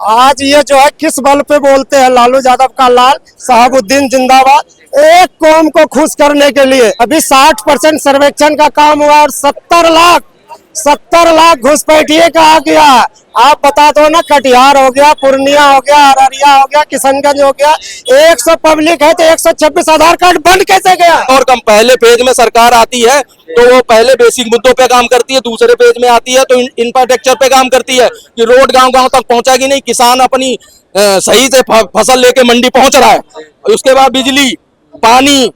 आज ये जो है किस बल पे बोलते हैं लालू यादव का लाल, शहाबुद्दीन जिंदाबाद। एक कौम को खुश करने के लिए अभी 60% सर्वेक्षण का काम हुआ और 70 लाख घुसपैठिए का आ गया। आप बता दो ना, कटिहार हो गया, पूर्णिया हो गया, अररिया हो गया, किशनगंज हो गया, 100 पब्लिक है तो 126 आधार कार्ड बंद कैसे गया। और कम पहले पेज में सरकार आती है तो वो पहले बेसिक मुद्दों पे काम करती है, दूसरे पेज में आती है तो इंफ्रास्ट्रक्चर पे काम करती है कि रोड गांव तक पहुंचाएगी नहीं, किसान अपनी सही से फसल लेके मंडी पहुंच रहा है। उसके बाद बिजली, पानी,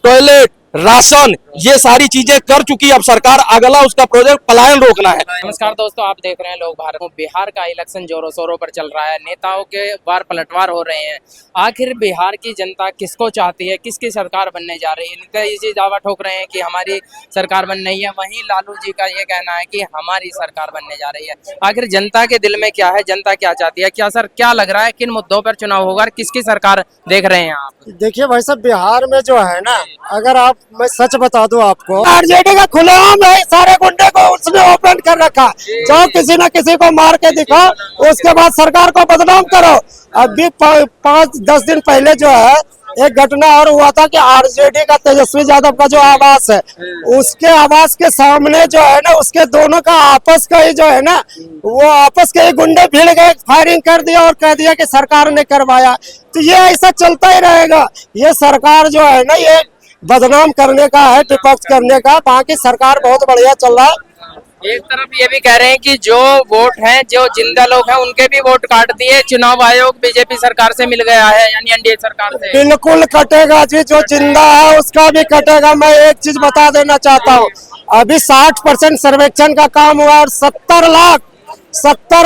टॉयलेट, राशन, ये सारी चीजें कर चुकी है। अब सरकार अगला उसका प्रोजेक्ट पलायन रोकना है। नमस्कार दोस्तों, आप देख रहे हैं लोग भारत में। बिहार का इलेक्शन जोरों शोरों पर चल रहा है, नेताओं के बार पलटवार हो रहे हैं। आखिर बिहार की जनता किसको चाहती है, किसकी सरकार बनने जा रही है? नीतीश जी दावा ठोक रहे हैं कि हमारी सरकार बन रही है, वहीं लालू जी का ये कहना है कि हमारी सरकार बनने जा रही है। आखिर जनता के दिल में क्या है, जनता क्या चाहती है? क्या लग रहा है, किन मुद्दों पर चुनाव होगा, किसकी सरकार देख रहे हैं आप? देखिए भाई साहब, बिहार में जो है ना, अगर मैं सच बता दूं आपको, आरजेडी का खुलेआम है, सारे गुंडे को उसने ओपन कर रखा। जो किसी न किसी को मार के दिखा, उसके बाद सरकार को बदनाम करो। अभी 5-10 दिन पहले जो है एक घटना और हुआ था कि आरजेडी का तेजस्वी यादव का जो आवास है, उसके आवास के सामने जो है ना, उसके दोनों का आपस का ही जो है ना, वो आपस के ही गुंडे भिड़ गए, फायरिंग कर दिया और कह दिया कि सरकार ने करवाया। तो ये ऐसा चलता ही रहेगा। ये सरकार जो है ना, ये बदनाम करने का है, विपक्ष करने का। बाकी सरकार बहुत बढ़िया चल रहा है। एक तरफ ये भी कह रहे हैं कि जो वोट हैं, जो जिंदा लोग हैं, उनके भी वोट काट दिए। चुनाव आयोग बीजेपी सरकार से मिल गया है, यानी एनडीए सरकार से। बिल्कुल कटेगा जी, जो जिंदा है उसका भी कटेगा। मैं एक चीज बता देना चाहता हूँ, अभी 60% सर्वेक्षण का काम हुआ और 70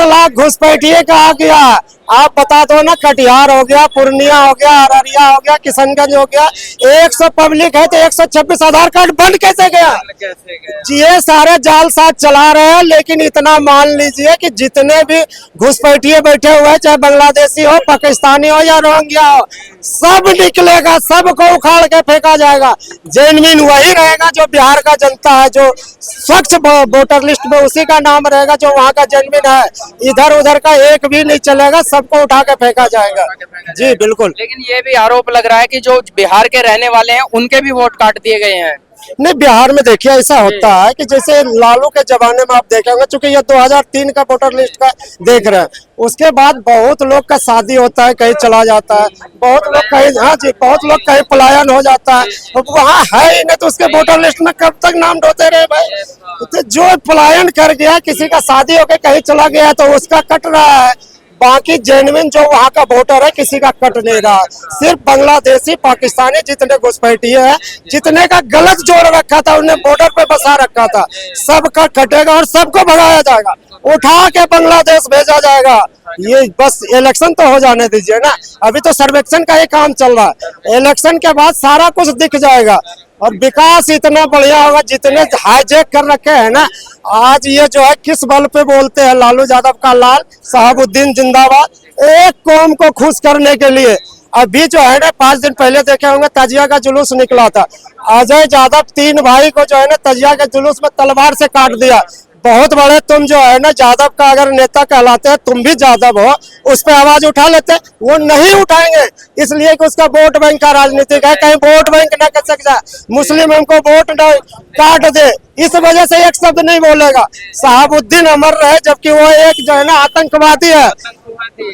लाख घुसपैठिए का आ गया। आप बता दो ना, कटिहार हो गया, पूर्णिया हो गया, अररिया हो गया, किशनगंज हो गया, 100 पब्लिक है तो 126 आधार कार्ड बंद कैसे गया। ये सारे जाल साथ चला रहे हैं। लेकिन इतना मान लीजिए कि जितने भी घुसपैठिए बैठे हुए हैं, चाहे बांग्लादेशी हो, पाकिस्तानी हो या रोहिंग्या हो, सब निकलेगा, सबको उखाड़ के फेंका जाएगा। जेन्युइन वही रहेगा जो बिहार का जनता है, जो स्वच्छ वोटर लिस्ट में उसी का नाम रहेगा, जो वहाँ का जेन्युइन है। इधर उधर का एक भी नहीं चलेगा, सबको उठा के फेंका जाएगा। जी बिल्कुल। लेकिन ये भी आरोप लग रहा है कि जो बिहार के रहने वाले हैं, उनके भी वोट काट दिए गए हैं। नहीं, बिहार में देखिए ऐसा होता है कि जैसे लालू के जमाने में आप देखेंगे, चूंकि ये 2003 का वोटर लिस्ट का देख रहे हैं, उसके बाद बहुत लोग का शादी होता है, कहीं चला जाता है, बहुत लोग कहीं, हाँ जी, बहुत लोग कहीं पलायन हो जाता है, वहाँ है ही नहीं तो उसके वोटर लिस्ट में कब तक नाम ढोते रहे भाई। तो जो पलायन कर गया, किसी का शादी होकर कहीं चला गया तो उसका कट रहा है। बाकी जेन्युइन जो वहाँ का वोटर है, किसी का कट नहीं रहा। सिर्फ बांग्लादेशी, पाकिस्तानी जितने घुसपैठिए हैं, जितने का गलत जोड़ रखा था, उन्हें बॉर्डर पे बसा रखा था, सबका कटेगा और सबको भगाया जाएगा, उठा के बांग्लादेश भेजा जाएगा। ये बस इलेक्शन तो हो जाने दीजिए ना, अभी तो सर्वेक्षण का ही काम चल रहा है। इलेक्शन के बाद सारा कुछ दिख जाएगा और विकास इतना बढ़िया होगा। जितने हाईजैक कर रखे हैं ना, आज ये जो है किस बल पे बोलते हैं लालू यादव का लाल, शहाबुद्दीन जिंदाबाद। एक कौम को खुश करने के लिए अभी जो है ना, 5 दिन पहले देखे होंगे, तजिया का जुलूस निकला था। अजय यादव 3 भाई को जो है ना, तजिया के जुलूस में तलवार से काट दिया। बहुत बड़े तुम जो है ना, यादव का अगर नेता कहलाते हैं, तुम भी यादव हो, उस पर आवाज उठा लेते। वो नहीं उठाएंगे, इसलिए कि उसका वोट बैंक का राजनीतिक है। कहीं वोट बैंक न कर सकता, मुस्लिम हमको वोट न काट दे, इस वजह से एक शब्द नहीं बोलेगा। शहाबुद्दीन अमर रहे, जबकि वो एक जो है ना आतंकवादी है।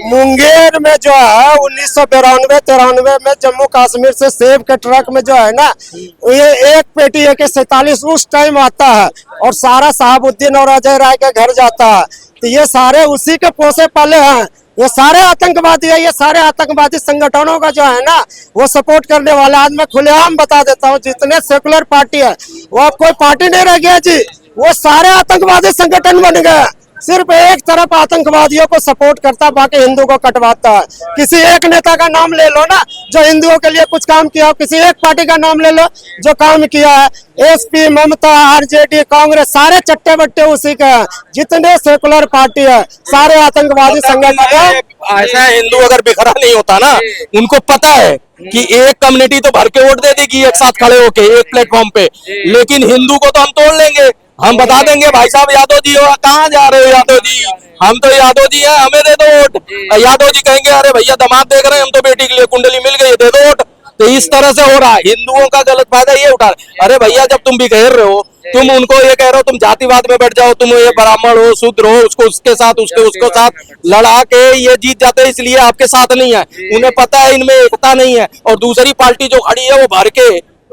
मुंगेर में जो है 1992-93 में जम्मू कश्मीर से सेब के ट्रक में जो है ना, ये एक पेटी AK-47 उस टाइम आता है और सारा शहाबुद्दीन और अजय राय के घर जाता है। तो ये सारे उसी के पोसे पाले हैं। ये सारे आतंकवादी है। ये सारे आतंकवादी संगठनों का जो है ना, वो सपोर्ट करने वाले। आज मैं खुलेआम बता देता हूँ, जितने सेकुलर पार्टी है, वो अब कोई पार्टी नहीं रह गया जी, वो सारे आतंकवादी संगठन बन गए। सिर्फ एक तरफ आतंकवादियों को सपोर्ट करता, बाकी हिंदू को कटवाता है। किसी एक नेता का नाम ले लो ना, जो हिंदुओं के लिए कुछ काम किया हो, किसी एक पार्टी का नाम ले लो जो काम किया है। SP, ममता, RJD, कांग्रेस, सारे चट्टे बट्टे उसी के हैं। जितने सेकुलर पार्टी है, सारे आतंकवादी संगठन है। ऐसा हिंदू अगर बिखरा नहीं होता ना, उनको पता है कि एक कम्युनिटी तो भर के वोट दे देगी एक साथ खड़े होके एक प्लेटफॉर्म पे, लेकिन हिंदू को तो हम तोड़ लेंगे। हम बता देंगे, भाई साहब यादव जी हो, कहाँ जा रहे हो यादव जी, हम तो यादव जी हैं, हमें दे दो वोट। यादव जी कहेंगे अरे भैया दामाद देख रहे हैं, हम तो बेटी के लिए कुंडली मिल गई, दे दो वोट। तो इस तरह से हो रहा है, हिंदुओं का गलत फायदा ये उठा रहे। अरे भैया जब तुम बिखेर रहे हो, तुम उनको ये कह रहे हो तुम जातिवाद में बैठ जाओ, तुम ये ब्राह्मण हो शूद्र हो, उसको उसके साथ उसको साथ लड़ा के ये जीत जाते हैं, इसलिए आपके साथ नहीं है। उन्हें पता है इनमें एकता नहीं है, और दूसरी पार्टी जो खड़ी है वो भर के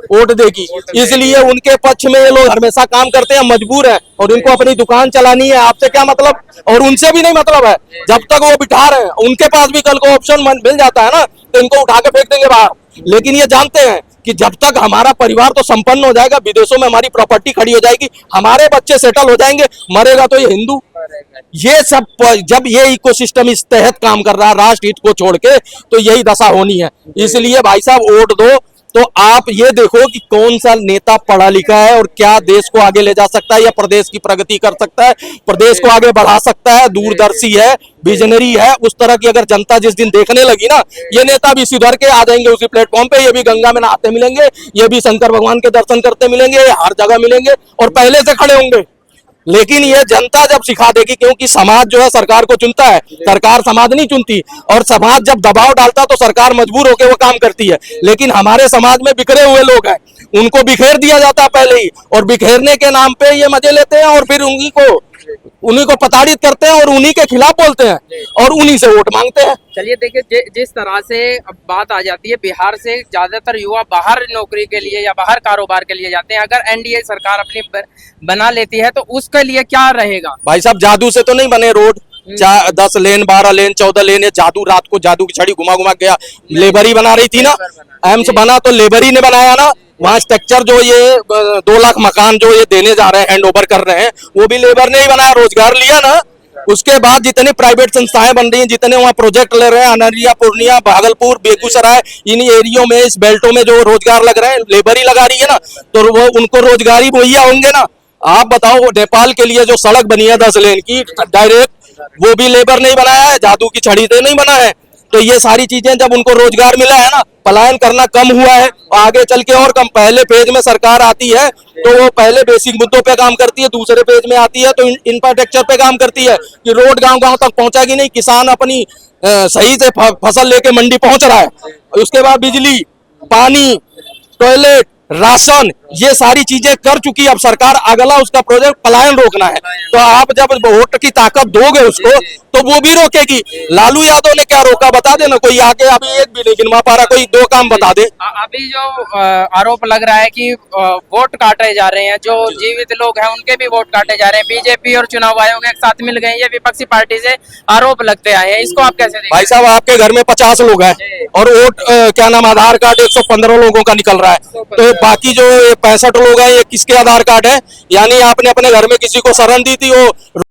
वोट देगी, इसलिए उनके पक्ष में ये लोग हमेशा काम करते हैं, मजबूर है। और इनको अपनी दुकान चलानी है, आपसे क्या मतलब, और उनसे भी नहीं मतलब है। जब तक वो बिठा रहे हैं, उनके पास भी कल को ऑप्शन मिल जाता है ना, तो इनको उठा के फेंक देंगे बाहर। लेकिन ये जानते हैं कि जब तक हमारा परिवार तो संपन्न हो जाएगा, विदेशों में हमारी प्रॉपर्टी खड़ी हो जाएगी, हमारे बच्चे सेटल हो जाएंगे, मरेगा तो ये हिंदू। ये सब जब ये इकोसिस्टम इस तहत काम कर रहा है राष्ट्र हित को छोड़ के, तो यही दशा होनी है। इसलिए भाई साहब वोट दो तो आप ये देखो कि कौन सा नेता पढ़ा लिखा है और क्या देश को आगे ले जा सकता है, या प्रदेश की प्रगति कर सकता है, प्रदेश को आगे बढ़ा सकता है, दूरदर्शी है, विजनरी है। उस तरह की अगर जनता जिस दिन देखने लगी ना, ये नेता भी सुधर के आ जाएंगे उसी प्लेटफॉर्म पे। ये भी गंगा में नहाते मिलेंगे, ये भी शंकर भगवान के दर्शन करते मिलेंगे, ये हर जगह मिलेंगे और पहले से खड़े होंगे। लेकिन ये जनता जब सिखा देगी, क्योंकि समाज जो है सरकार को चुनता है, सरकार समाज नहीं चुनती, और समाज जब दबाव डालता तो सरकार मजबूर होकर वो काम करती है। लेकिन हमारे समाज में बिखरे हुए लोग हैं, उनको बिखेर दिया जाता है पहले ही, और बिखेरने के नाम पे ये मजे लेते हैं, और फिर उन्हीं को प्रताड़ित करते हैं और उन्हीं के खिलाफ बोलते हैं और उन्हीं से वोट मांगते हैं। चलिए देखिए, जिस तरह से अब बात आ जाती है, बिहार से ज्यादातर युवा बाहर नौकरी के लिए या बाहर कारोबार के लिए जाते हैं। अगर एनडीए सरकार अपनी बना लेती है तो उसके लिए क्या रहेगा? भाई साहब जादू से तो नहीं बने रोड, 10 लेन 12 लेन 14 लेन, ये जादू, रात को जादू की छड़ी घुमा घुमा गया। लेबर ही बना रही थी ना, एम्स बना तो लेबर ही ने बनाया ना। वहाँ स्ट्रक्चर जो ये 2 लाख मकान जो ये देने जा रहे हैं, हैंड ओवर कर रहे हैं, वो भी लेबर ने ही बनाया, रोजगार लिया ना। उसके बाद जितनी प्राइवेट संस्थाएं बन रही हैं, जितने वहाँ प्रोजेक्ट ले रहे हैं, अनरिया, पूर्णिया, भागलपुर, बेगूसराय, इन एरियो में, इस बेल्टों में जो रोजगार लग रहे हैं, लेबर ही लगा रही है ना, तो वो उनको रोजगारी मुहैया होंगे ना। आप बताओ, नेपाल के लिए जो सड़क बनी है 10 लेन की डायरेक्ट, वो भी लेबर नहीं बनाया है, जादू की छड़ी से नहीं बना है। तो ये सारी चीजें जब उनको रोजगार मिला है ना, पलायन करना कम हुआ है, आगे चल के और कम। पहले फेज में सरकार आती है तो वो पहले बेसिक मुद्दों पे काम करती है, दूसरे फेज में आती है तो इंफ्रास्ट्रक्चर पे काम करती है कि रोड गांव गांव तक पहुंचाएगी नहीं, किसान अपनी सही से फसल लेके मंडी पहुंच रहा है। उसके बाद बिजली, पानी, टॉयलेट, राशन, ये सारी चीजें कर चुकी है अब सरकार। अगला उसका प्रोजेक्ट पलायन रोकना है। तो आप जब वोट की ताकत दोगे उसको, तो वो भी रोकेगी। लालू यादव ने क्या रोका बता देना, कोई आके अभी एक भी नहीं गिनवा पा रहा, कोई 2 काम बता दे। अभी जो आरोप लग रहा है कि वोट काटे जा रहे हैं, जो जीवित लोग हैं उनके भी वोट काटे जा रहे हैं, बीजेपी और चुनाव आयोग एक साथ मिल गए, ये विपक्षी पार्टी से आरोप लगते आए हैं, इसको आप कैसे देखते हैं? भाई साहब आपके घर में 50 लोग हैं और वोट क्या नाम, आधार कार्ड 115 लोगों का निकल रहा है, तो बाकी जो 65 लोग हैं ये किसके आधार कार्ड है? यानी आपने अपने घर में किसी को शरण दी थी, वो